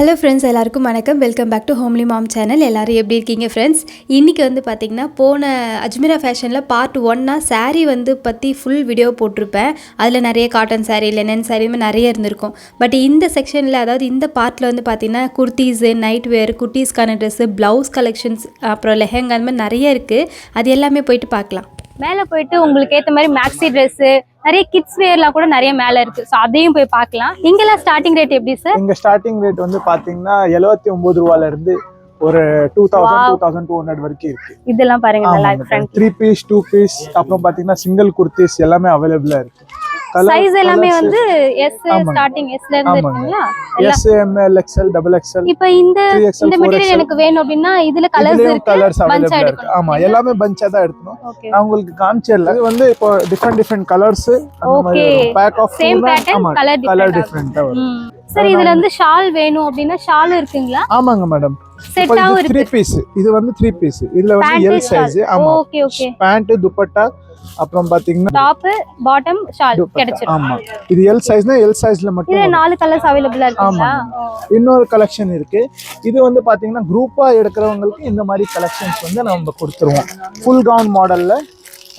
Hello friends, எல்லாருக்கும் வணக்கம். Welcome back to homely mom channel. எல்லோரும் எப்படி இருக்கீங்க ஃப்ரெண்ட்ஸ்? இன்றைக்கி வந்து பார்த்திங்கன்னா போன அஜ்மீரா ஃபேஷனில் பார்ட் 1 சாரீ வந்து பற்றி ஃபுல் வீடியோ போட்டிருப்பேன். அதில் நிறைய காட்டன் சாரீ, லெனன் சாரீமே நிறைய இருந்திருக்கும். பட் இந்த செக்ஷனில், அதாவது இந்த பார்ட்டில் வந்து பார்த்திங்கன்னா குர்த்தீஸு, நைட் வேர், குட்டீஸ்க்கான ட்ரெஸ்ஸு, ப்ளவுஸ் கலெக்ஷன்ஸ், அப்புறம் லெஹங்கா, அந்த மாதிரி நிறைய இருக்குது. அது எல்லாமே போயிட்டு பார்க்கலாம். மேலே போயிட்டு உங்களுக்கு ஏற்ற மாதிரி மேக்ஸி ட்ரெஸ்ஸு, நிறைய கிட்ஸ் வேர்லாம் கூட நிறைய மேலே இருக்கு. ஸோ அதையும் போய் பார்க்கலாம். இங்கெல்லாம் ஸ்டார்டிங் ரேட் எப்படி சார்? இங்கே ஸ்டார்டிங் ரேட் வந்து பார்த்தீங்கன்னா 79 ரூபாயிலிருந்து ஒரு 2200 வரைக்கும் இருக்கு. இதெல்லாம் பாருங்க, நல்லா இருக்கு. 3 பீஸ் 2 பீஸ், அப்புறம் பார்த்தீங்கன்னா சிங்கிள் குர்த்திஸ் எல்லாமே அவைலபிளா இருக்கு. சைஸ் எல்லாமே வந்து S ஸ்டார்டிங் Sல இருந்து இருக்குங்களா? S, M, L, XL, XXL. இப்போ இந்த மெட்டீரியல் எனக்கு வேணும் அப்படினா இதுல கலர்ஸ் அவைலபிளா இருக்கு. ஆமா, எல்லாமே பஞ்சா தான் எடுக்கணும். நான் உங்களுக்கு காமிச்சேன்ல, இது வந்து இப்போ டிஃபரெண்ட் கலர்ஸ், அந்த மாதிரி pack of same pattern, colour டிஃபரெண்டா வரும். சரி, இதுல வந்து ஷால் வேணும் அப்படினா ஷால் இருக்குங்களா? ஆமாங்க மேடம். செட்டாவும் இருக்கு. 3 பீஸ். இது வந்து 3 பீஸ். இதுல வந்து L சைஸ். ஆமா, ஓகே ஓகே. பேண்ட், துப்பட்டா, அப்புறம் பாத்தீங்கன்னா டாப், பாட்டம், ஷால் கிடைச்சிரும். ஆமா, இது L சைஸ்னா L சைஸ்ல மட்டும். இதுல 4 கலர்ஸ் அவேலபிளா இருக்குங்களா? இன்னொரு கலெக்ஷன் இருக்கு. இது வந்து பாத்தீங்கன்னா குரூப்பா எடுக்கிறவங்களுக்கு இந்த மாதிரி கலெக்ஷன்ஸ் வந்து நம்ம கொடுத்துருவோம். ஃபுல் கவுன் மாடல்ல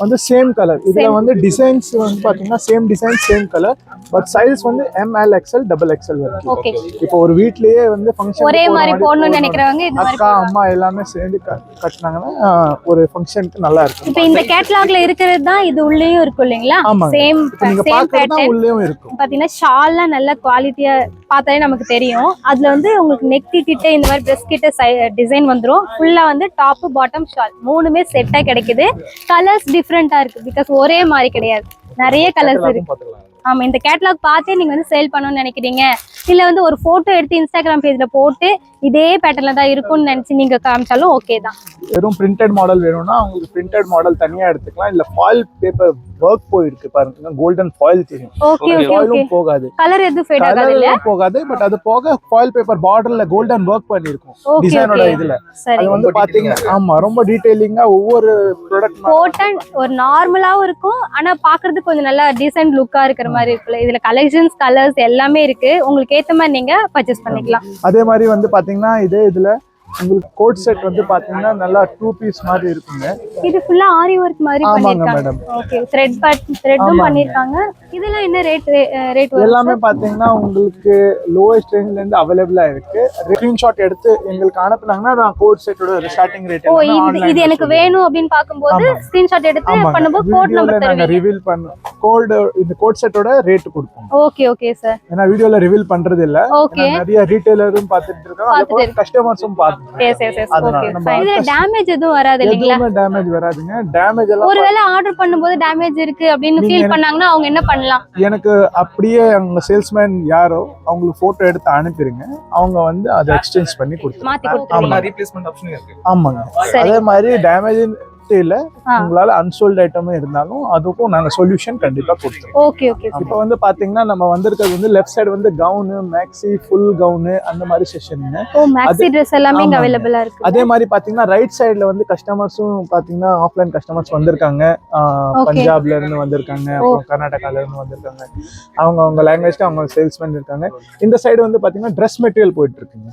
வந்து சேம் கலர். இதுல வந்து டிசைன்ஸ் வந்து பாத்தீங்கன்னா same design, same colour, but size வந்து M, L, XL, XXL வரைக்கும். ஓகே. இப்போ ஒரு வீட்லயே வந்து ஃபங்க்ஷன் ஒரே மாதிரி போடணும்னு நினைக்கிறவங்க இந்த மாதிரி அக்கா அம்மா எல்லாமே சேர்ந்து கட்டினாங்கன்னா ஒரு ஃபங்க்ஷனுக்கு நல்லா இருக்கும். இப்போ இந்த கேட்டலாக்ல இருக்கிறது தான் இது உள்ளேயும் இருக்கும் இல்லீங்களா? சேம் நீங்க பாக்குறதா உள்ளேயும் இருக்கும். பாத்தீங்கன்னா ஷால்லாம் நல்ல குவாலிட்டியா பார்த்தாலே நமக்கு தெரியும். அதுல வந்து உங்களுக்கு நெக் கிட்ட இந்த மாதிரி பிரஸ்ட் கிட்ட டிசைன் வந்துரும். ஃபுல்லா வந்து டாப், பாட்டம், ஷால் மூணுமே செட்டா கிடைக்குது. கலர்ஸ் டிஃப்ரெண்டா இருக்கு, பிகாஸ் ஒரே மாதிரி கிடையாது, நிறைய கலர்ஸ் இருக்கு. ஆமா, இந்த கேட்டலாக் பார்த்தே நீங்க வந்து சேல் பண்ணணும்னு நினைக்கிறீங்க, இல்ல வந்து ஒரு போட்டோ எடுத்து இன்ஸ்டாகிராம் பேஜ்ல போட்டு இதே பேட்டர்ல தான் இருக்கும்னு நினைச்சு நீங்க காமிச்சாலும் ஓகே தான். வெறும் பிரிண்டட் மாடல் வேணும்னா உங்களுக்கு பிரிண்டட் மாடல் தனியா எடுத்துக்கலாம். இல்ல ஃபாயில் பேப்பர் வர்க் போயிருக்கு பாருங்க, கோல்டன் ஃபாயில் தெரியும். Okay okay. போகாது, கலர் எதுவும் ஃபேட் ஆகாது இல்ல? போகாது. பட் அது போக ஃபாயில் பேப்பர் பார்டர்ல கோல்டன் வர்க் பண்ணிருக்கும் டிசைனோட. இதுல அது வந்து பாத்தீங்கன்னா ஆமா, ரொம்ப டீடைலிங்கா ஒவ்வொரு ப்ராடக்ட் காட்டன் ஒரு நார்மலாவும் இருக்கும், ஆனா பாக்குறதுக்கு கொஞ்சம் நல்லா டீசன்ட் லுக்கா இருக்கிற மாதிரி இருக்குல்ல. இதுல கலெக்ஷன்ஸ், கலர்ஸ் எல்லாமே இருக்கு. உங்களுக்கு ஏத்த மாதிரி நீங்க பர்ச்சேஸ் பண்ணிக்கலாம். அதே மாதிரி வந்து பாத்தீங்கன்னா இதுல உங்களுக்கு கோட் செட் வந்து பாத்தீங்கன்னா நல்லா 2 பீஸ் மாதிரி இருக்குங்க. இது ஃபுல்லா ஆரி வர்க் மாதிரி பண்ணிருக்காங்க. ஓகே, த்ரெட்டும் பண்ணிருக்காங்க. இதெல்லாம் என்ன ரேட் வரும்? எல்லாமே பாத்தீங்கன்னா உங்களுக்கு லோயஸ்ட் ரேஞ்ச்ல இருந்து அவேலபிளா இருக்கு. ஸ்கிரீன்ஷாட் எடுத்து எங்களுக்கு அனுப்புனாங்கன்னா நான் கோட் செட்டோட ஸ்டார்டிங் ரேட் இது எனக்கு வேணும் அப்படினு பாக்கும்போது ஸ்கிரீன்ஷாட் எடுத்து பண்ணும்போது கோட் நம்பர் தருவீங்க. நாங்க ரிவீல் பண்ண இந்த கோட் செட்டோட ரேட் கொடுப்போம். Okay okay sir. ஏன்னா வீடியோல ரிவீல் பண்றது இல்ல. நிறைய ரீட்டைலரும் பார்த்துட்டு இருக்காங்க, அதே கஸ்டமர்ஸும் பார்த்து. இதுல டேமேஜ் எதுவும் வராது இல்லீங்களா? டேமேஜ் வராதுங்க. டேமேஜ் எல்லாம் ஒருவேளை ஆர்டர் பண்ணும்போது டேமேஜ் இருக்கு அப்படினு ஃபீல் பண்ணாங்கன்னா அவங்க என்ன பண்ணலாம்? எனக்கு அப்படியே அவங்க சேல்ஸ்மேன் யாரோ அவங்களுக்கு போட்டோ எடுத்து அனுப்பிடுங்க, அவங்க வந்து அதை எக்ஸ்சேஞ்ச் பண்ணி கொடுத்துருவாங்க. ரீப்ளேஸ்மென்ட் ஆப்ஷன் இருக்கு. ஆமாங்க. அதே மாதிரி டேமேஜ் இல்ல, உங்களால அன்சோல்ட் ஐட்டமும் இருந்தாலும் அதுக்கும் நாங்க சொல்யூஷன் கண்டிப்பா கொடுத்துருவோம். Okay okay. இப்போ வந்து பாத்தீங்கன்னா நம்ம வந்திருக்கிறது வந்து லெஃப்ட் சைடு வந்து கவுன், மேக்ஸி, ஃபுல் கவுன், அந்த மாதிரி செக்ஷனுங்க. மேக்ஸி Dress எல்லாமே இங்க அவேலபிளா இருக்கு. அதே மாதிரி பாத்தீங்கன்னா ரைட் சைடுல வந்து கஸ்டமர்ஸும் பாத்தீங்கன்னா ஆஃப்லைன் கஸ்டமர்ஸ் வந்திருக்காங்க. பஞ்சாப்ல இருந்து வந்திருக்காங்க, அப்புறம் கர்நாடகால இருந்து வந்திருக்காங்க. அவங்க லாங்குவேஜ்க்கு அவங்க சேல்ஸ்மேன் இருக்காங்க. இந்த சைடு வந்து பாத்தீங்கன்னா Dress மெட்டீரியல் போயிட்டு இருக்குங்க.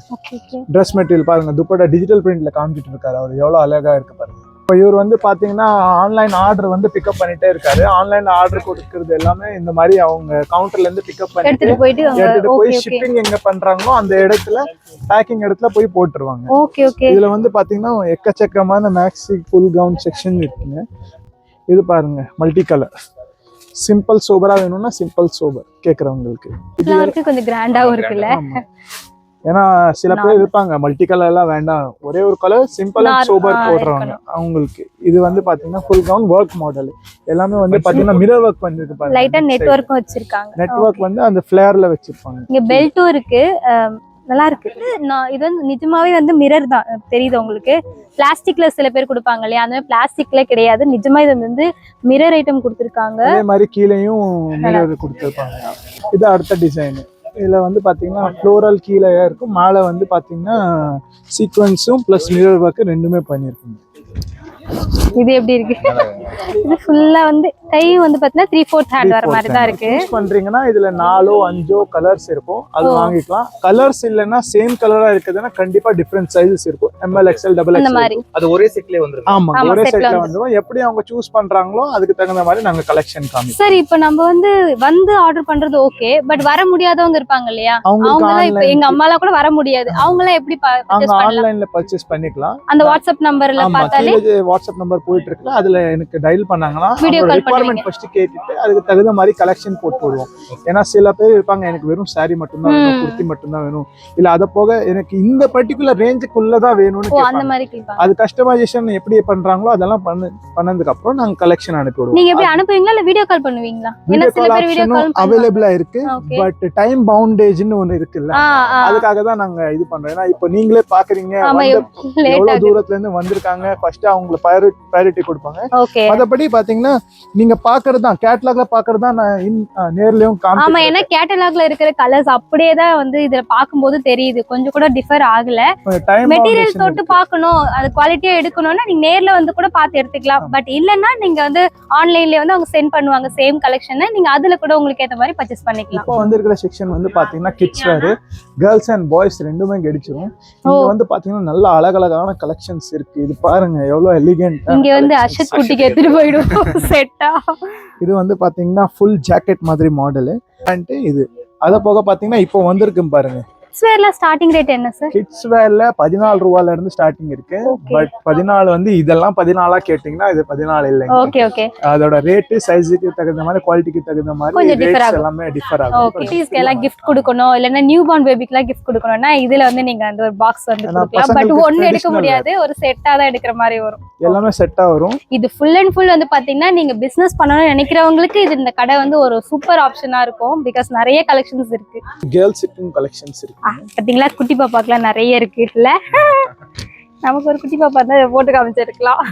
Dress மெட்டீரியல் பாருங்க, துப்பட்டா டிஜிட்டல் பிரிண்ட்ல காமிச்சிட்டு இருக்காரு. அவர் எவ்வளவு அழகா இருக்கு பாருங்க. இப்போ இவர் வந்து பாத்தீங்கன்னா ஆன்லைன் ஆர்டர் வந்து பிக்கப் பண்ணிட்டே இருக்காரு. ஆன்லைன் ஆர்டர் கொடுக்கறது எல்லாமே இந்த மாதிரி அவங்க கவுண்டர்ல இருந்து பிக்கப் பண்ணி எடுத்துட்டு போய் ஷிப்பிங் எங்க பண்றாங்களோ அந்த இடத்துல, பேக்கிங் இடத்துல போய் போட்டுருவாங்க. Okay okay. இதுல வந்து பாத்தீங்கன்னா எக்கச்சக்கமான மேக்ஸி ஃபுல் கவுன் செக்ஷன் இருக்குங்க. இது பாருங்க, மல்டி கலர். சிம்பிள் சோபரா வேணும்னா சிம்பிள் சோபர் கேக்குறவங்களுக்கு இது கொஞ்சம் கிராண்டாவும் இருக்குல்ல. ஏன்னா சில பேர் இருப்பாங்க மல்டி கலர் எல்லாம் வேண்டாம், ஒரே ஒரு கலர் சிம்பிள் அண்ட் சோபர் போடுறாங்க அவங்களுக்கு. இது வந்து பாத்தீங்கன்னா ஃபுல் கவுன் வர்க் மாடல். எல்லாமே வந்து பாத்தீங்கன்னா மிரர் வர்க் பண்ணிருக்கு பாருங்க. லைட்டா நெட்வொர்க்கும் வச்சிருக்காங்க. நெட்வொர்க் வந்து அந்த ஃபிளேர்ல வச்சிருப்பாங்க. இங்க பெல்ட்டும் இருக்கு, நல்லா இருக்கு. இது வந்து நிஜமாவே வந்து மிரர் தான் தெரியுது உங்களுக்கு. பிளாஸ்டிக்ல சில பேர் கொடுப்பாங்க இல்லையா, அந்த மாதிரி பிளாஸ்டிக்ல கிடையாது, நிஜமா இது வந்து மிரர் ஐட்டம் கொடுத்துருக்காங்க. அதே மாதிரி கீழேயும் மிரர் கொடுத்துருப்பாங்க. இது அடுத்த டிசைன். இதுல வந்து பாத்தீங்கன்னா ஃப்ளோரல் கீழே இருக்கும், மேலே வந்து பாத்தீங்கன்னா சீக்வன்ஸும் பிளஸ் மிரர் ஒர்க் ரெண்டுமே பண்ணியிருக்குங்க. இது எப்படி இருக்கு? இது ஃபுல்லா வந்து கை வந்து பாத்தீங்கன்னா 3/4 ஹேண்ட் வர மாதிரி தான் இருக்கு. யூஸ் பண்றீங்கன்னா இதுல 4-5 கலர்ஸ் இருக்கும், அது வாங்கிக்கலாம். கலர்ஸ் இல்லைன்னா சேம் கலரா இருக்குதுன்னா கண்டிப்பா டிஃபரெண்ட் சைஸஸ் இருக்கும். ML XL அந்த மாதிரி XL அது ஒரே செட்லயே வந்துரும். ஆமா ஒரே செட்ல வந்துரும். எப்படி அவங்க சூஸ் பண்றாங்களோ அதுக்கு தகுந்த மாதிரி நாங்க கலெக்ஷன் காமிப்போம். சரி, இப்போ நம்ம வந்து ஆர்டர் பண்றது ஓகே, பட் வர முடியாதவங்க இருப்பாங்க இல்லையா? அவங்கலாம் இப்போ எங்க அம்மாலாம் கூட வர முடியாது, அவங்கலாம் எப்படி பர்ச்சேஸ் பண்ணலாம்? ஆன்லைன்ல பர்ச்சேஸ் பண்ணிக்கலாம். அந்த வாட்ஸ்அப் நம்பர்ல பார்த்தாலே வாட்ஸ்அப் நம்பர் போயிட்டு இருக்கு, அதுல எனக்கு டயல் பண்ணாங்கன்னா வீடியோ கால் ரிக்வயர்மென்ட் ஃபர்ஸ்ட் கேட்டுட்டு அதுக்கு தகுந்த மாதிரி கலெக்ஷன் போடுவோம். ஏன்னா சில பேர் இருப்பாங்க எனக்கு வெறும் saree மட்டும் தான் வேணும், குர்த்தி மட்டும் தான் வேணும், இல்ல அத போக எனக்கு இந்த பர்టిక్యులர் ரேஞ்சுக்குள்ள தான் வேணும்னு அந்த கேட்பாங்க. மாதிரி கேட்பாங்க. அது கஸ்டமைசேஷன் எப்படி பண்றாங்களோ அதெல்லாம் பண்ணதுக்கு அப்புறம் நாங்க கலெக்ஷன் அனுப்பி விடுவோம். நீங்க எப்படி அனுப்புவீங்களா இல்ல வீடியோ கால் பண்ணுவீங்களா? ஏன்னா சில பேர் வீடியோ கால் அவேலபிளா இருக்கு, பட் டைம் பவுண்டேஜ்னு ஒன்னு இருக்குல்ல, அதுக்காக தான் நாங்க இது பண்றோம். ஏன்னா இப்போ நீங்களே பாக்குறீங்க எவ்வளவு தூரத்துல இருந்து வந்திருக்காங்க, ஃபர்ஸ்ட் அவங்களுக்கு பிரையாரிட்டி கொடுப்பாங்க. அதபடி பாத்தீங்கன்னா நீங்க பாக்குறதுதான் கேட்டலாக்ல பாக்குறதுதான் நேர்லயும் காமிப்பேன். ஆமா, ஏன்னா கேட்டலாக்ல இருக்கிற கலர்ஸ் அப்படியே தான் இதுல பாக்கும்போது தெரியுது, கொஞ்சம் கூட டிஃபர் ஆகல. மெட்டீரியல் தொட்டு பார்க்கணும், அது குவாலிட்டியா எடுக்கணும்னா நீங்க நேர்ல கூட பார்த்து எடுத்துக்கலாம். பட் இல்லன்னா நீங்க ஆன்லைன்ல அவங்க சென்ட் பண்ணுவாங்க சேம் கலெக்ஷனை, நீங்க அதுல கூட உங்களுக்கு ஏத்த மாதிரி பர்ச்சேஸ் பண்ணிக்கலாம். இப்போ வந்திருக்கிற செக்ஷன் பாத்தீங்கன்னா kids where, girls and boys ரெண்டுமே கிடைச்சிரும். இங்க பாத்தீங்கன்னா நல்ல அழகழகான கலெக்ஷன்ஸ் இருக்கு. இது பாருங்க எவ்வளவு எலிகென்ட். இங்க அர்ஷத் குட்டிக்கு எடுத்துட்டு போயிடும் செட்டா. இது பாத்தீங்கன்னா ஃபுல் ஜாக்கெட் மாதிரி மாடல். இது அத போக பாத்தீங்கன்னா இப்போ வந்திருக்கு பாருங்க. கிட்ஸ் வேர்ல ஸ்டார்டிங் ரேட் என்ன சார்? கிட்ஸ் வேர்ல 14 ரூபாயில இருந்து ஸ்டார்டிங் இருக்கு. பட் 14 இதெல்லாம் 14 கேட்டிங்கன்னா இது 14 இல்ல. Okay okay. அதோட ரேட் சைஸ்க்கு தகுந்த மாதிரி குவாலிட்டிக்கு தகுந்த மாதிரி ரேட்ஸ் எல்லாமே டிஃபர் ஆகும். ஓகே. கிட்ஸ்க்கு எல்லாம் gift கொடுக்கணும், இல்லனா நியூ பார்ன் பேபிக்கு எல்லாம் gift கொடுக்கணும்னா இதுல நீங்க அந்த ஒரு பாக்ஸ் கொடுக்கலாம். பட் ஒன்னு எடுக்க முடியாது, ஒரு செட்டா தான் எடுக்கிற மாதிரி வரும். எல்லாமே செட்டா வரும். இது ஃபுல் அண்ட் ஃபுல் பாத்தீங்கன்னா நீங்க பிசினஸ் பண்ணணும்னு நினைக்கிறவங்களுக்கு இது இந்த கடை ஒரு சூப்பர் ஆப்ஷனா இருக்கும். பிகாஸ் நிறைய கலெக்ஷன்ஸ் இருக்கு. கேர்ள்ஸ்க்கும் கலெக்ஷன்ஸ் இருக்கு. பாத்தீங்களா, குட்டி பாப்பாக்குலாம் நிறைய இருக்கு இல்ல? நமக்கு ஒரு குட்டி பாப்பா தான் போட்டு காமிச்சிருக்கலாம்.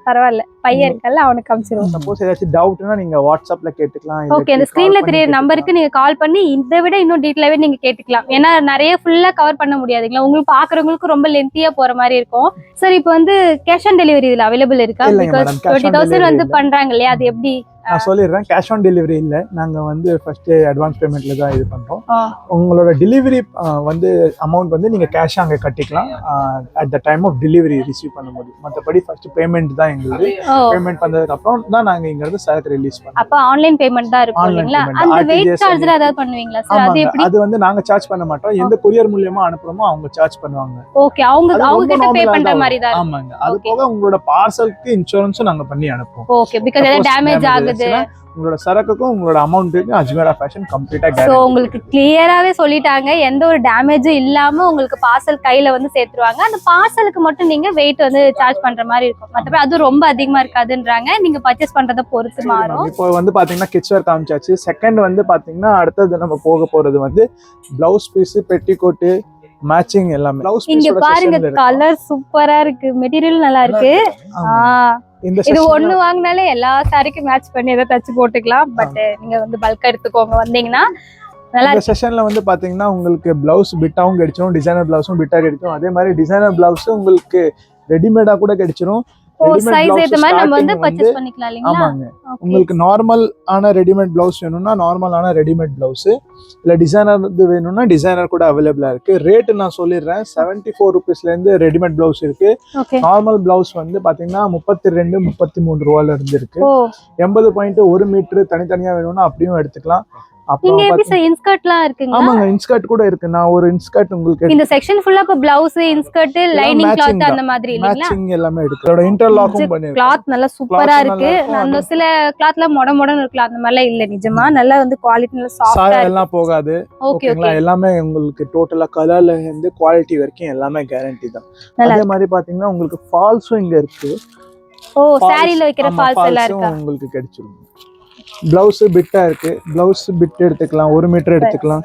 பரவாயில்ல, பையன் இருக்கல, அவனுக்கு காமிச்சிருவோம். சப்போஸ் ஏதாச்சும் டவுட்னா நீங்க வாட்ஸ்அப்ல கேட்டுக்கலாம். ஓகே, அந்த ஸ்கிரீன்ல தெரியற நம்பருக்கு நீங்க கால் பண்ணி இதை விட இன்னும் டீடைலாவே நீங்க கேட்டுக்கலாம். ஏன்னா நிறைய ஃபுல்லா கவர் பண்ண முடியாதுங்களா, உங்களுக்கு பாக்குறவங்களுக்கு ரொம்ப லென்த்தியா போற மாதிரி இருக்கும். சார் இப்போ கேஷ் ஆன் டெலிவரி இதுல அவைலபிள் இருக்கா? பிகாஸ் 20,000 பண்றாங்க இல்லையா, அது எப்படி? நான் சொல்லிடுறேன், கேஷ் ஆன் டெலிவரி இல்லை, நாங்கள் ஃபர்ஸ்ட் அட்வான்ஸ் பேமெண்ட்ல தான் இது பண்ணுறோம். உங்களோட டெலிவரி அமௌண்ட் நீங்கள் கேஷ் அங்கே கட்டிக்கலாம் at the time of delivery receive பண்ணும்போது. மற்றபடி ஃபர்ஸ்ட் பேமெண்ட் தான் எங்களுக்கு. பேமெண்ட் பண்ணதுக்கு அப்புறம் தான் நாங்கள் இங்கிருந்து சரக்கு ரிலீஸ் பண்ணுவோம். அப்போ ஆன்லைன் பேமெண்ட் தான் இருக்கும் இல்லைங்களா? அந்த வெயிட் சார்ஜ் ஏதாவது பண்ணுவீங்களா சார்? அது எப்படி? அது நாங்கள் சார்ஜ் பண்ண மாட்டோம், எந்த கொரியர் மூலமா அனுப்புறோமோ அவங்க சார்ஜ் பண்ணுவாங்க. ஓகே, அவங்க கிட்ட பே பண்ற மாதிரி தான். ஆமாங்க. அது போக உங்களோட பார்சலுக்கு இன்சூரன்ஸும் நாங்க பண்ணி அனுப்புவோம். ஓகே, பிகாஸ் ஏதாவது டேமேஜ் ஆகுது உங்களோட சரக்குக்கும் உங்களோட அமௌண்ட்டுக்கும் அஜ்மீரா ஃபேஷன் கம்ப்ளீட்டா கேரண்டி. சோ உங்களுக்கு கிளியராவே சொல்லிட்டாங்க, எந்த ஒரு டேமேஜும் இல்லாம உங்களுக்கு பார்சல் கையில சேர்த்துருவாங்க. அந்த பார்சலுக்கு மட்டும் நீங்க வெயிட் சார்ஜ் பண்ற மாதிரி இருக்கும். மத்தபடி அது ரொம்ப அதிகமா இருக்காதுன்றாங்க, நீங்க பர்ச்சேஸ் பண்றத பொறுத்து மாறும். இப்போ பாத்தீங்கன்னா கிட்ஸ் வேர் காமிச்சாச்சு. செகண்ட் பாத்தீங்கன்னா அடுத்தது நம்ம போக போறது பிளவுஸ் பீஸ், பெட்டிகோட், மேட்சிங் எல்லாமே. பிளவுஸ் பீஸ் இங்க பாருங்க, கலர் சூப்பரா இருக்கு, மெட்டீரியல் நல்லா இருக்கு. இது ஒண்ணு வாங்கினாலே எல்லா சாரிக்கும் மேட்ச் பண்ணி ஏதாவது தச்சு போட்டுக்கலாம். பட் நீங்க பல்கா எடுத்துக்கோங்க வந்தீங்கன்னா. இந்த செஷன்ல பாத்தீங்கன்னா உங்களுக்கு பிளவுஸ் பிட்டாவும் கிடைச்சிரும், டிசைனர் பிளவுஸும் பிட்டா கிடைக்கும். அதே மாதிரி டிசைனர் பிளவுஸ் உங்களுக்கு ரெடிமேடா கூட கிடைச்சிரும். சைஸ் ஏத்த மாதிரி நம்ம பர்சேஸ் பண்ணிக்கலாம் இல்லீங்களா? ஆமாங்க. உங்களுக்கு நார்மல் ஆன ரெடிமேட் பிளவுஸ் வேணும்னா நார்மல் ஆன ரெடிமேட் பிளவுஸ், இல்ல டிசைனர் வேணும்னா டிசைனர் கூட அவைலபிளா இருக்கு. ரேட் நான் சொல்லிடுறேன், 74 ரூபீஸ்ல இருந்து ரெடிமேட் பிளவுஸ் இருக்கு. நார்மல் பிளவுஸ் பாத்தீங்கன்னா 32, 33 ரூபாயில இருந்து இருக்கு. 80.1 மீட்டர் தனித்தனியா வேணும்னா அப்படியும் எடுத்துக்கலாம். நீங்க எப்படி சார் இன்ஸ்கர்ட்லாம் இருக்குங்க? ஆமாங்க, இன்ஸ்கர்ட் கூட இருக்கு. நான் ஒரு இன்ஸ்கர்ட் உங்களுக்கு இந்த செக்ஷன் ஃபுல்லா இப்ப பிளவுஸ், இன்ஸ்கர்ட், லைனிங் கிளாத் அந்த மாதிரி இல்லீங்களா? மேட்சிங் எல்லாமே இருக்கு. அதோட இன்டர்லாக்கும் பண்ணிருக்கோம். கிளாத் நல்லா சூப்பரா இருக்கு. அந்த சில கிளாத்ல மொடமொடன்னு இருக்கலாம், அந்த மாதிரி இல்ல. நிஜமா நல்லா குவாலிட்டி நல்லா சாஃப்ட்டா இருக்கு, எல்லாம் போகாது. ஓகேங்களா? எல்லாமே உங்களுக்கு டோட்டலா கலர்ல இருந்து குவாலிட்டி வரைக்கும் எல்லாமே கேரண்டி தான். அதே மாதிரி பாத்தீங்கன்னா உங்களுக்கு ஃபால்ஸும் இங்க இருக்கு. சாரில வைக்கிற ஃபால்ஸ் எல்லாம் இருக்கு, உங்களுக்கு கிடைச்சிரும். பிளவுஸ் பிட்டா இருக்கு, பிளவுஸ் பிட் எடுத்துக்கலாம், 1 மீட்டர் எடுத்துக்கலாம்.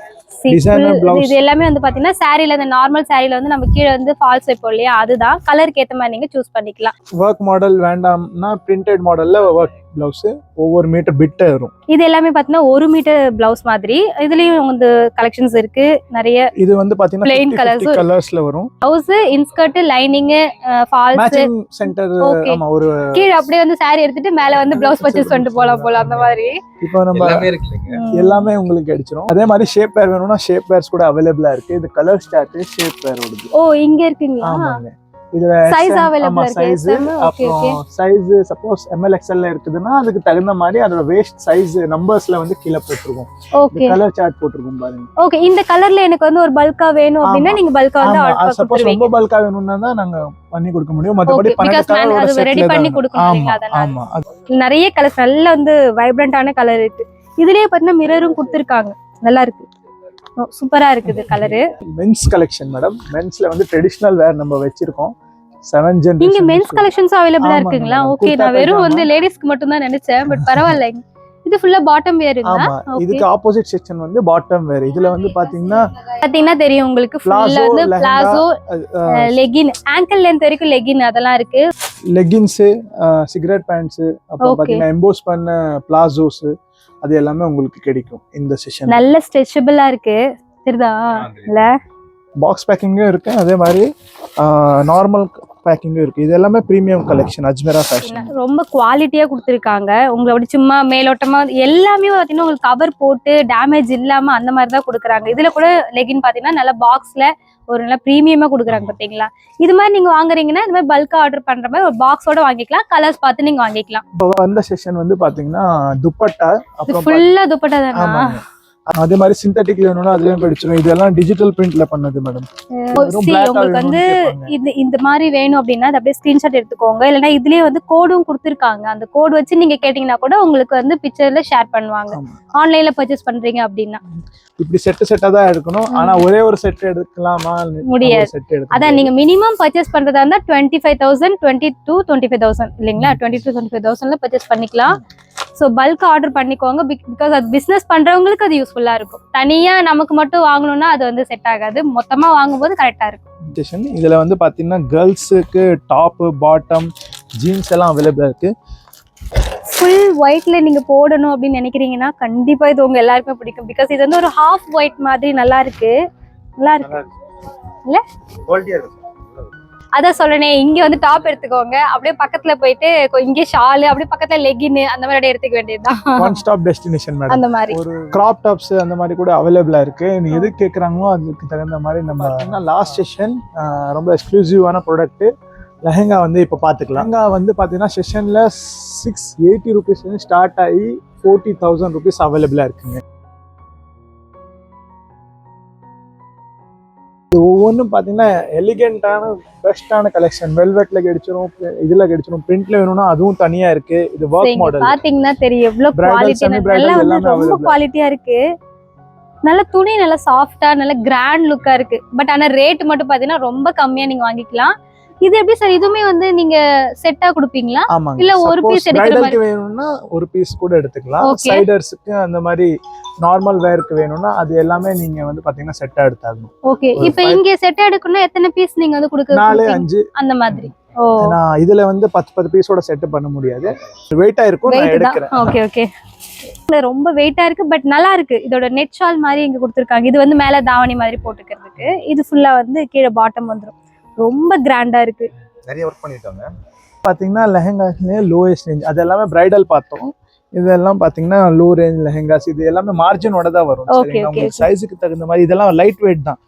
டிசைனர் பிளவுஸ் இது எல்லாமே பாத்தீங்கன்னா சாரில, அந்த நார்மல் சாரில நம்ம கீழ ஃபால்ஸ் வைப்போம் இல்லையா, அதுதான் கலருக்கு ஏத்த மாதிரி நீங்க சூஸ் பண்ணிக்கலாம். வர்க் மாடல் வேண்டாம்னா பிரிண்டட் மாடல்ல வர்க் பிளவுஸ், ஒவ்வொரு மீட்டர் பிட்டு வரும். இது எல்லாமே பாத்தீங்கன்னா 1 மீட்டர் பிளவுஸ் மாதிரி. இதுலயும் வந்து கலெக்ஷன்ஸ் இருக்கு நிறைய. இது வந்து பாத்தீங்கன்னா Plain 50 கலர்ஸ்ல வரும். Blouse, inskirt, lining, falls, matching centre. ஆமா, ஒரு கீழ அப்படியே வந்து saree எடுத்துட்டு மேல வந்து பிளவுஸ் பர்ச்சேஸ் பண்ணிட்டு போல அந்த மாதிரி. இப்போ நம்ம எல்லாமே உங்களுக்கு கிடைச்சிரும். அதே மாதிரி ஷேப் வேர் வேணும்னா ஷேப் வேர்ஸ் கூட அவைலபிளா இருக்கு. இது கலர் சார்ட் ஷேப் வேர் ஓடுது. ஓ, இங்க இருக்குங்களா? ஆமாங்க. இதுல சைஸ் அவைலபிளா இருக்கு. சைஸ் அப்புறம் சைஸ் சப்போஸ் ML XL ல இருக்குதுன்னா அதுக்கு தகுந்த மாதிரி அதோட வேஸ்ட் சைஸ் நம்பர்ஸ்ல வந்து கீழ போட்டுருக்கும். ஓகே, கலர் சார்ட் போட்டுருக்கும் பாருங்க. ஓகே, இந்த கலர்ல எனக்கு வந்து ஒரு பல்கா வேணும் அப்படினா நீங்க பல்கா வந்து ஆர்டர் பண்ணி சப்போஸ் ரொம்ப பல்கா வேணும்னா தான் நாங்க பண்ணி கொடுக்க முடியும். மத்தபடி 12 கலர் அது ரெடி பண்ணி கொடுக்கணும். ஆமா, நிறைய கலர்ஸ் நல்ல வந்து வைப்ரண்டான கலர் இருக்கு. இதுலயே பாத்தீங்கன்னா மிரரும் கொடுத்திருக்காங்க. நல்லா இருக்கு, சூப்பரா இருக்குது கலரு. Mens collection madam. மென்ஸ்ல வந்து ட்ரெடிஷனல் வேர் நம்ம வெச்சிருக்கோம். 7 ஜெனரேஷன். இங்க மென்ஸ் கலெக்ஷன்ஸ் அவைலபிளா இருக்குங்களா? ஓகே, நான் வெறும் வந்து லேடீஸ்க்கு மட்டும் தான் நினைச்சேன். பட் பரவாயில்லை. இது ஃபுல்லா பாட்டம் வேருங்களா? ஆமா, இதுக்கு ஆப்போசிட் செக்ஷன் வந்து பாட்டம் வேர். இதுல வந்து பாத்தீங்கன்னா தெரியும் உங்களுக்கு ஃபுல்லா வந்து பிளாசோ, லெகின், ஆங்கிள் லென்த் வரைக்கும் லெகின் அதெல்லாம் இருக்கு. லெகின்ஸ், சிகரெட் பேண்ட்ஸ், அப்புறம் பாத்தீங்கன்னா எம்போஸ் பண்ண பிளாசோஸ், அது எல்லாமே உங்களுக்கு கிடைக்கும் இந்த செக்ஷன். நல்ல ஸ்ட்ரெச்சபிளா இருக்கு. தெரியுதா? இல்ல பாக்ஸ் பேக்கிங்கும் இருக்கு, அதே மாதிரி நார்மல் பேக்கிங்கும் இருக்கு. இது எல்லாமே பிரீமியம் கலெக்ஷன் அஜ்மீரா ஃபேஷன். ரொம்ப குவாலிட்டியா கொடுத்துருக்காங்க. உங்களோட சும்மா மேலோட்டமா எல்லாமே பாத்தீங்கன்னா உங்களுக்கு கவர் போட்டு டேமேஜ் இல்லாம அந்த மாதிரி தான் கொடுக்குறாங்க. இதுல கூட லெகின் பாத்தீங்கன்னா நல்ல பாக்ஸ்ல ஒரு நல்ல பிரீமியமா கொடுக்குறாங்க பாத்தீங்களா? இது மாதிரி நீங்க வாங்குறீங்கன்னா இந்த மாதிரி பல்கா ஆர்டர் பண்ற மாதிரி ஒரு பாக்ஸோட வாங்கிக்கலாம். கலர்ஸ் பார்த்து நீங்க வாங்கிக்கலாம். இப்போ அந்த செக்ஷன் வந்து பாத்தீங்கன்னா துப்பட்டா, அப்புறம் ஃபுல்லா துப்பட்டா தானா? அதே மாதிரி சிந்தட்டிக் வேணும்னா அதுலயும் படிச்சிரும். இதெல்லாம் டிஜிட்டல் பிரிண்ட்ல பண்ணது மேடம். உங்களுக்கு வந்து இந்த மாதிரி வேணும் அப்படின்னா அப்படியே ஸ்கிரீன்ஷாட் எடுத்துக்கோங்க. இல்லைன்னா இதுலயே வந்து கோடும் கொடுத்துருக்காங்க. அந்த கோடு வச்சு நீங்க கேட்டீங்கன்னா கூட உங்களுக்கு வந்து பிக்சர்ல ஷேர் பண்ணுவாங்க. ஆன்லைன்ல பர்ச்சேஸ் பண்றீங்க அப்படின்னா இப்படி செட்டா தான் எடுக்கணும். ஆனா ஒரே ஒரு செட் எடுக்கலாமா? முடியாது. அதான் நீங்க மினிமம் பர்ச்சேஸ் பண்றதா இருந்தா 25,000, 20 to 25,000 இல்லைங்களா? 20 to 25,000ல பர்ச்சேஸ் பண்ணிக்கலாம். ஸோ பல்க் ஆர்டர் பண்ணிக்கோங்க. பிகாஸ் அது பிஸ்னஸ் பண்றவங்களுக்கு அது யூஸ்ஃபுல்லா இருக்கும். தனியா நமக்கு மட்டும் வாங்கணும்னா அது வந்து செட் ஆகாது. மொத்தமா வாங்கும்போது கரெக்டா இருக்கும். இதுல வந்து பாத்தீங்கன்னா கேர்ள்ஸுக்கு டாப், பாட்டம், ஜீன்ஸ் எல்லாம் அவைலபிளா இருக்கு. ஃபுல் ஒயிட்ல நீங்க போடணும் அப்படின்னு நினைக்கிறீங்கன்னா கண்டிப்பா இது உங்க எல்லாருக்குமே பிடிக்கும். பிகாஸ் இது வந்து ஒரு ஹாஃப் ஒயிட் மாதிரி நல்லா இருக்கு. நல்லா இருக்கு இல்ல? அதான் சொல்றேனே, இங்க வந்து டாப் எடுத்துக்கோங்க. அப்படியே பக்கத்துல போயிட்டு இங்கே ஷால், அப்படியே பக்கத்துல லெகின் அந்த மாதிரி எடுத்துக்க வேண்டியதுதான். One stop destination madam. அந்த மாதிரி ஒரு கிராப் டாப்ஸ் அந்த மாதிரி கூட அவைலபிளா இருக்கு. நீ எது கேக்குறாங்களோ அதுக்கு தகுந்த மாதிரி நம்ம லாஸ்ட் செஷன் ரொம்ப எக்ஸ்க்ளூசிவான ப்ராடக்ட் லெஹங்கா வந்து இப்போ பார்த்துக்கலாம். லெஹங்கா வந்து பார்த்தீங்கன்னா செஷனில் 680 rupees ஸ்டார்ட் ஆகி 40,000 rupees அவைலபிளாக இருக்குங்க. இது ஒவ்வொன்றும் பார்த்தீங்கன்னா எலிகென்ட்டான பெஸ்ட்டான கலெக்ஷன். வெல்வெட்டில் கிடைச்சிரும், இதில் கிடைச்சிரும், பிரிண்ட்ல வேணும்னா அதுவும் தனியாக இருக்கு. இது ஒர்க் மாடல் பார்த்தீங்கன்னா தெரியும் எவ்வளோ குவாலிட்டி, நல்லா ரொம்ப குவாலிட்டியாக இருக்கு. நல்ல துணி நல்ல சாஃப்டா நல்ல கிராண்ட் லுக்கா இருக்கு. பட் ஆனா ரேட் மட்டும் பாத்தீங்கன்னா ரொம்ப கம்மியா நீங்க வாங்கிக்கலாம். இது எப்படி சார்? இதுமே வந்து நீங்க செட்டா கொடுப்பீங்களா? இல்ல ஒரு பீஸ் எடுக்கிற மாதிரி வேணும்னா ஒரு பீஸ் கூட எடுத்துக்கலாம். சைடர்ஸ்க்கு அந்த மாதிரி நார்மல் வேருக்கு வேணும்னா அது எல்லாமே நீங்க வந்து பாத்தீங்கன்னா செட்டா எடுத்தாகணும். ஓகே, இப்போ இங்க செட்டா எடுக்கணும்னா எத்தனை பீஸ் நீங்க வந்து கொடுக்க? 4, 5 அந்த மாதிரி. நான் இதுல வந்து 10 பீஸோட செட் பண்ண முடியாது. வெயிட்டா இருக்கும், நான் எடுக்கிறேன். ஓகே ஓகே, ரொம்ப வெயிட்டா இருக்கு. பட் நல்லா இருக்கு. இதோட நெட் ஷால் மாதிரி இங்க கொடுத்துருக்காங்க. இது வந்து மேல தாவணி மாதிரி போட்டுக்கிறதுக்கு. இது ஃபுல்லா வந்து கீழே பாட்டம் வந்துடும். ரொம்ப கிராண்டா இருக்கு. நிறைய ஒர்க் பண்ணிருக்காங்க. பாத்தீங்கன்னா லெஹங்காஸ்லயே லோயஸ்ட் ரேஞ்ச் அது எல்லாமே பிரைடல் பார்த்தோம். இதெல்லாம் பாத்தீங்கன்னா லோ ரேஞ்ச் லெஹங்காஸ். இது எல்லாமே மார்ஜினோட தான் வரும். உங்க சைஸுக்கு தகுந்த மாதிரி. இதெல்லாம் லைட் வெயிட் தான்.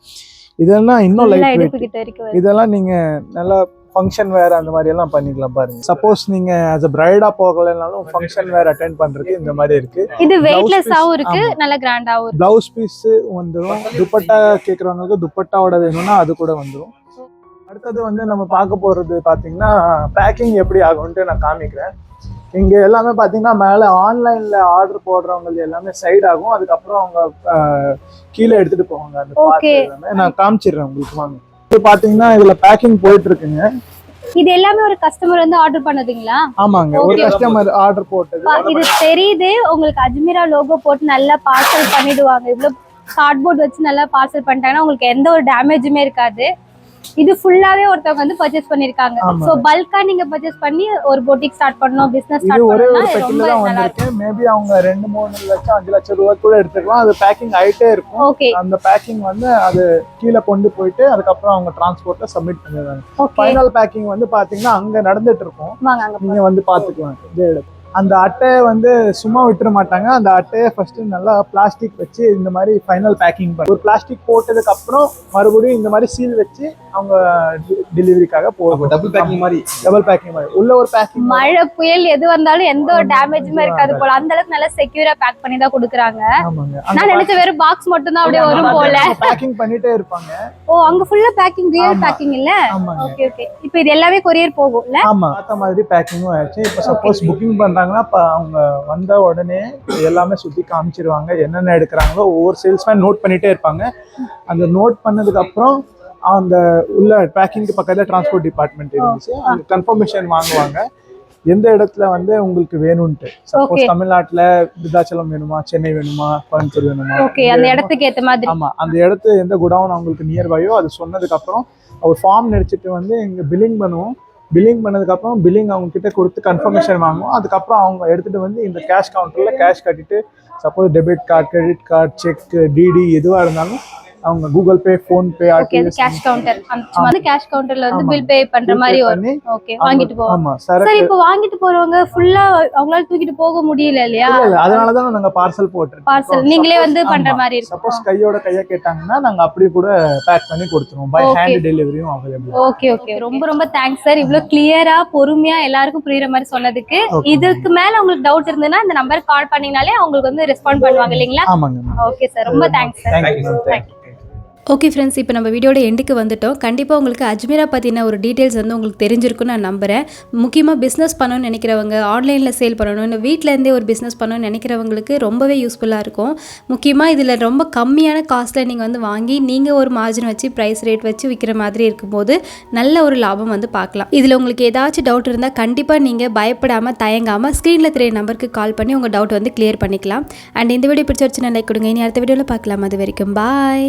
இதெல்லாம் இன்னும் லைட் வெயிட். இதெல்லாம் நீங்க நல்லா ஃபங்க்ஷன் வேர் அந்த மாதிரி எல்லாம் பண்ணிக்கலாம் பாருங்க. சப்போஸ் நீங்க as a பிரைடா போகலனாலும் ஃபங்க்ஷன் வேர் அட்டெண்ட் பண்றதுக்கு இந்த மாதிரி இருக்கு. இது வெயிட்லெஸ்ஸாவும் இருக்கு, நல்ல கிராண்டாவும் இருக்கு. ப்ளவுஸ் பீஸ் வந்துரும். துப்பட்டா கேக்குறவங்களுக்கு துப்பட்டாவோட வேணும்னா அது கூட வந்துரும். அடுத்தது வந்து நம்ம பார்க்க போறது பாத்தீங்கன்னா பேக்கிங் எப்படி ஆகும்ட்டு நான் காமிக்கிறேன். இங்க எல்லாமே பாத்தீங்கன்னா மேல ஆன்லைன்ல ஆர்டர் போடுறவங்க எல்லாமே சைட் ஆகும். அதுக்கப்புறம் அவங்க கீழே எடுத்துட்டு போவாங்க. அந்த பார்ட் எல்லாமே நான் காமிச்சிடுறேன் உங்களுக்கு. வாங்க. இது பாத்தீங்கன்னா இதுல பேக்கிங் போயிட்டு இருக்குங்க. இது எல்லாமே ஒரு கஸ்டமர் வந்து ஆர்டர் பண்ணதுங்களா? ஆமாங்க, ஒரு கஸ்டமர் ஆர்டர் போட்டது. இது தெரியுது உங்களுக்கு. அஜ்மீரா லோகோ போட்டு நல்லா பார்சல் பண்ணிடுவாங்க. இவ்வளவு கார்ட்போர்ட் வச்சு நல்லா பார்சல் பண்ணிட்டாங்கன்னா உங்களுக்கு எந்த ஒரு டேமேஜுமே இருக்காது. இது ஃபுல்லாவே ஒருத்தவங்க வந்து பர்ச்சேஸ் பண்ணிருக்காங்க. ஆமா. சோ பல்கா நீங்க பர்ச்சேஸ் பண்ணி ஒரு பொட்டிக் ஸ்டார்ட் பண்ணனும், பிசினஸ் இது ஸ்டார்ட் ஒரே ஒரு பண்ணனும்னா பெட்டில ரொம்ப தான் நல்லா வந்திருக்கு. மேபி அவங்க 2-3 லட்சம் 5 லட்சம் ரூபாய் கூட எடுத்துக்கலாம். அது பேக்கிங் ஆயிட்டே இருக்கும். ஓகே. அந்த பேக்கிங் வந்து அது கீழே கொண்டு போயிட்டு அதுக்கப்புறம் அவங்க டிரான்ஸ்போர்ட்ல சப்மிட் பண்ணிடுவாங்க. ஓகே. ஃபைனல் பேக்கிங் வந்து பாத்தீங்கன்னா அங்க நடந்துட்டு இருக்கும். வாங்க அங்க நீங்க வந்து பாத்துக்கலாம். இதே இடத்துல அந்த அட்டையை வந்து சும்மா விட்டுற மாட்டாங்க. அந்த அட்டையை ஃபர்ஸ்ட் நல்லா பிளாஸ்டிக் வச்சு இந்த மாதிரி ஃபைனல் பேக்கிங் பண்ணி ஒரு பிளாஸ்டிக் போட்டதுக்கு அப்புறம் மறுபடியும் இந்த மாதிரி சீல் வச்சு அவங்க டெலிவரிக்காக போகும். டபுள் பேக்கிங் மாதிரி உள்ள ஒரு பேக்கிங். மழை புயல் எது வந்தாலும் எந்த ஒரு டேமேஜுமே இருக்காது போல. அந்த அளவுக்கு நல்லா செக்யூரா பேக் பண்ணி தான் கொடுக்குறாங்க. நான் நினைச்ச வெறும் பாக்ஸ் மட்டும் தான் அப்படியே வரும் போல. பேக்கிங் பண்ணிட்டே இருப்பாங்க. ஓ அங்க ஃபுல்லா பேக்கிங், ரியல் பேக்கிங் இல்ல? Okay okay. இப்போ இது எல்லாமே கொரியர் போகும்ல? ஆமா, அந்த மாதிரி பேக்கிங்கும் ஆயிடுச்சு. இப்போ சப்போஸ் புக்கிங் பண்றாங்கன்னா அவங்க வந்த உடனே எல்லாமே சுத்தி காமிச்சிருவாங்க. என்னென்ன எடுக்கிறாங்களோ ஒவ்வொரு சேல்ஸ்மேன் நோட் பண்ணிட்டே இருப்பாங்க. அந்த நோட் பண்ணதுக்கு அப்புறம் அந்த உள்ள பேக்கிங்க்கு பக்கத்துல டிரான்ஸ்போர்ட் டிபார்ட்மெண்ட் இருந்துச்சு. அந்த கன்ஃபர்மேஷன் வாங்குவாங்க எந்த இடத்துல வந்து உங்களுக்கு வேணும்ட்டு. சப்போஸ் தமிழ்நாட்டுல விருதாச்சலம் வேணுமா, சென்னை வேணுமா, கோயம்புத்தூர் வேணுமா, ஓகே அந்த இடத்துக்கு ஏத்த மாதிரி. ஆமா, அந்த இடத்து எந்த குடவுன் அவங்களுக்கு நியர்பையோ அது சொன்னதுக்கு அப்புறம் ஒரு ஃபார்ம் நடிச்சிட்டு வந்து இங்க பில்லிங் பண்ணுவோம். பில்லிங் பண்ணதுக்கு அப்புறம் பில்லிங் அவங்க கிட்ட கொடுத்து கன்ஃபர்மேஷன் வாங்குவோம். அதுக்கப்புறம் அவங்க எடுத்துட்டு வந்து இந்த கேஷ் கவுண்டர்ல கேஷ் கட்டிட்டு suppose debit card, credit card, cheque, DD எதுவா இருந்தாலும் அவங்க Google Pay, PhonePe, okay அந்த கேஷ் கவுண்டர் அந்த கேஷ் கவுண்டர்ல வந்து பில் பே பண்ற மாதிரி வரும். ஓகே வாங்கிட்டு போவோம். ஆமா சார் இப்போ வாங்கிட்டு போறவங்க ஃபுல்லா அவங்களால தூக்கிட்டு போக முடியல இல்லையா? இல்ல, அதனால தான் நாங்க பார்சல் போட்டுருக்கோம். பார்சல் நீங்களே வந்து பண்ற மாதிரி இருக்கும். சப்போஸ் கையோட கைய கேட்டாங்கன்னா நாங்க அப்படியே கூட பேக் பண்ணி கொடுத்துருவோம். பை ஹேண்ட் டெலிவரியும் அவேலபிள். Okay okay. ரொம்ப ரொம்ப தேங்க்ஸ் சார். இவ்ளோ கிளியரா பொறுமையா எல்லாருக்கும் புரியுற மாதிரி சொன்னதுக்கு. இதுக்கு மேல உங்களுக்கு டவுட் இருந்ததுன்னா இந்த நம்பருக்கு கால் பண்ணீங்கனாலே உங்களுக்கு வந்து ரெஸ்பாண்ட் பண்ணுவாங்க இல்லீங்களா? ஆமாங்க. ஓகே சார், ரொம்ப thanks sir. Thank you. Okay friends, இப்போ நம்ம வீடியோட எண்டுக்கு வந்துட்டோம். கண்டிப்பாக உங்களுக்கு அஜ்மீரா பற்றின ஒரு டீட்டெயில்ஸ் வந்து உங்களுக்கு தெரிஞ்சிருக்குன்னு நான் நம்புகிறேன். முக்கியமாக பிஸ்னஸ் பண்ணணும்னு நினைக்கிறவங்க, ஆன்லைனில் சேல் பண்ணணும், இல்லை வீட்டிலேருந்தே ஒரு பிஸ்னஸ் பண்ணணும்னு நினைக்கிறவங்களுக்கு ரொம்பவே யூஸ்ஃபுல்லாக இருக்கும். முக்கியமாக இதில் ரொம்ப கம்மியான காஸ்ட்டில் நீங்கள் வந்து வாங்கி நீங்கள் ஒரு மார்ஜின் வச்சு ப்ரைஸ் ரேட் வச்சு விற்கிற மாதிரி இருக்கும்போது நல்ல ஒரு லாபம் வந்து பார்க்கலாம். இதில் உங்களுக்கு ஏதாச்சும் டவுட் இருந்தால் கண்டிப்பாக நீங்கள் பயப்படாமல் தயங்காமல் ஸ்க்ரீனில் தெரிய நம்பருக்கு கால் பண்ணி உங்கள் டவுட் வந்து கிளியர் பண்ணிக்கலாம். அண்ட் இந்த வீடியோ பிடிச்ச வச்சு லைக் கொடுங்க. இனி அடுத்த வீடியோவில் பார்க்கலாம். அது வரைக்கும் பாய்.